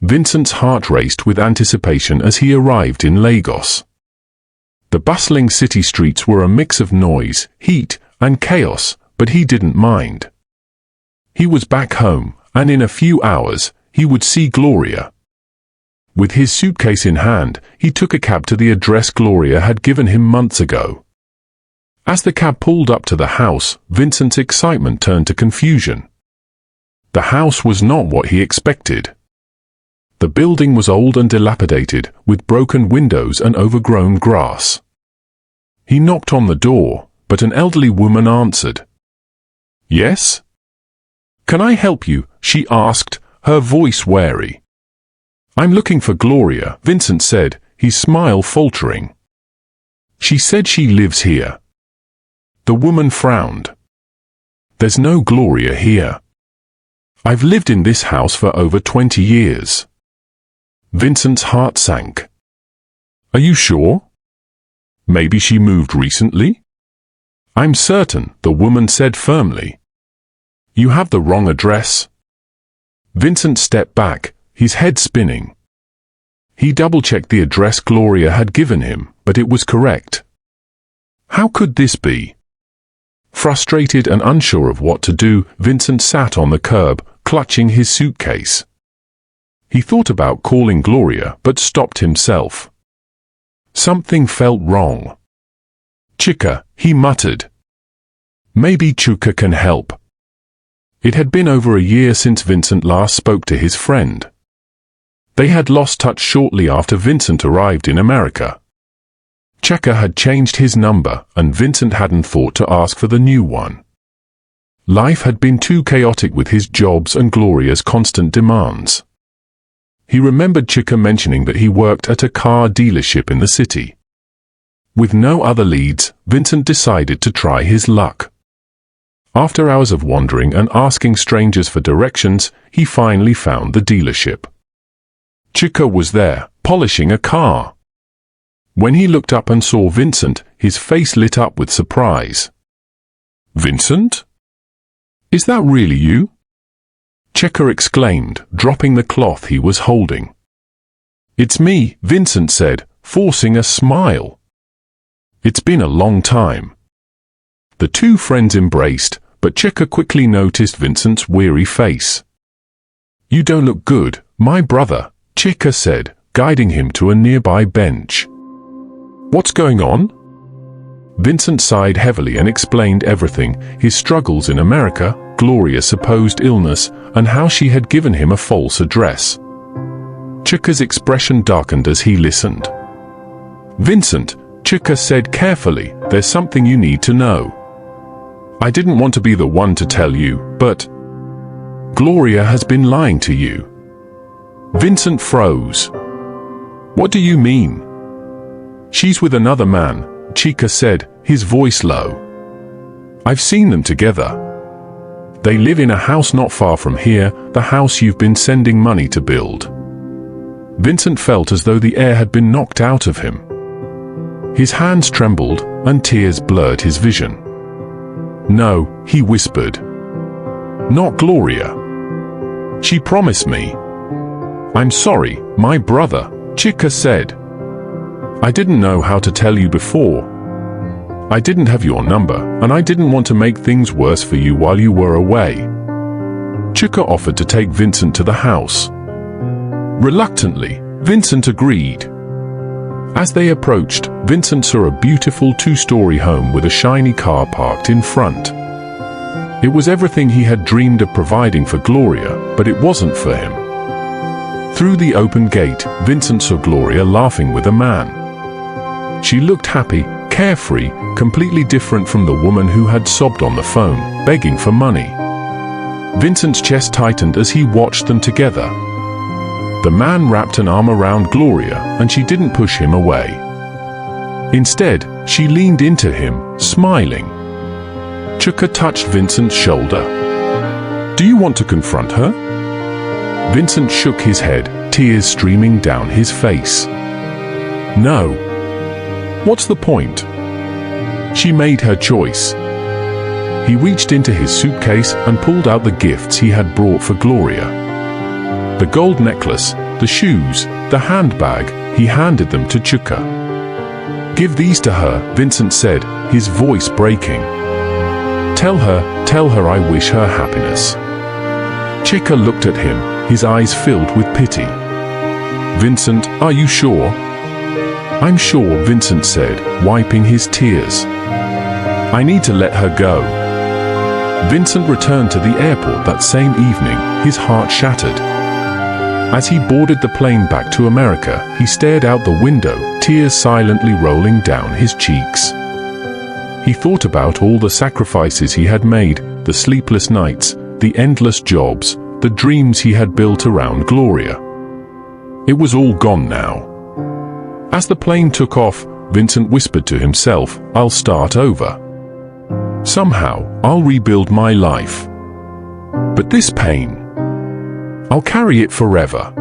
Vincent's heart raced with anticipation as he arrived in Lagos. The bustling city streets were a mix of noise, heat, and chaos, but he didn't mind. He was back home, and in a few hours, he would see Gloria. With his suitcase in hand, he took a cab to the address Gloria had given him months ago. As the cab pulled up to the house, Vincent's excitement turned to confusion. The house was not what he expected. The building was old and dilapidated, with broken windows and overgrown grass. He knocked on the door, but an elderly woman answered. "Yes?" "Can I help you?" she asked, her voice wary. "I'm looking for Gloria," Vincent said, his smile faltering. "She said she lives here." The woman frowned. "There's no Gloria here. I've lived in this house for over 20 years. Vincent's heart sank. "Are you sure? Maybe she moved recently?" "I'm certain," the woman said firmly. "You have the wrong address." Vincent stepped back, his head spinning. He double-checked the address Gloria had given him, but it was correct. How could this be? Frustrated and unsure of what to do, Vincent sat on the curb, clutching his suitcase. He thought about calling Gloria, but stopped himself. Something felt wrong. "Chika," he muttered. "Maybe Chuka can help." It had been over a year since Vincent last spoke to his friend. They had lost touch shortly after Vincent arrived in America. Chika had changed his number, and Vincent hadn't thought to ask for the new one. Life had been too chaotic with his jobs and Gloria's constant demands. He remembered Chika mentioning that he worked at a car dealership in the city. With no other leads, Vincent decided to try his luck. After hours of wandering and asking strangers for directions, he finally found the dealership. Chika was there, polishing a car. When he looked up and saw Vincent, his face lit up with surprise. "Vincent? Is that really you?" Chika exclaimed, dropping the cloth he was holding. "It's me," Vincent said, forcing a smile. "It's been a long time." The two friends embraced, but Chika quickly noticed Vincent's weary face. "You don't look good, my brother," Chika said, guiding him to a nearby bench. "What's going on?" Vincent sighed heavily and explained everything, his struggles in America, Gloria's supposed illness, and how she had given him a false address. Chika's expression darkened as he listened. "Vincent," Chika said carefully, "there's something you need to know. I didn't want to be the one to tell you, but Gloria has been lying to you." Vincent froze. "What do you mean?" "She's with another man," Chika said, his voice low. "I've seen them together. They live in a house not far from here, the house you've been sending money to build." Vincent felt as though the air had been knocked out of him. His hands trembled, and tears blurred his vision. "No," he whispered. "Not Gloria. She promised me." "I'm sorry, my brother," Chika said. "I didn't know how to tell you before. I didn't have your number, and I didn't want to make things worse for you while you were away." Chika offered to take Vincent to the house. Reluctantly, Vincent agreed. As they approached, Vincent saw a beautiful two-story home with a shiny car parked in front. It was everything he had dreamed of providing for Gloria, but it wasn't for him. Through the open gate, Vincent saw Gloria laughing with a man. She looked happy, carefree, completely different from the woman who had sobbed on the phone, begging for money. Vincent's chest tightened as he watched them together. The man wrapped an arm around Gloria, and she didn't push him away. Instead, she leaned into him, smiling. Chika touched Vincent's shoulder. "Do you want to confront her?" Vincent shook his head, tears streaming down his face. "No. What's the point? She made her choice." He reached into his suitcase and pulled out the gifts he had brought for Gloria. The gold necklace, the shoes, the handbag. He handed them to Chuka. "Give these to her," Vincent said, his voice breaking. Tell her I wish her happiness." Chuka looked at him, his eyes filled with pity. "Vincent, are you sure?" "I'm sure," Vincent said, wiping his tears. "I need to let her go." Vincent returned to the airport that same evening, his heart shattered. As he boarded the plane back to America, he stared out the window, tears silently rolling down his cheeks. He thought about all the sacrifices he had made, the sleepless nights, the endless jobs, the dreams he had built around Gloria. It was all gone now. As the plane took off, Vincent whispered to himself, "I'll start over. Somehow, I'll rebuild my life. But this pain, I'll carry it forever."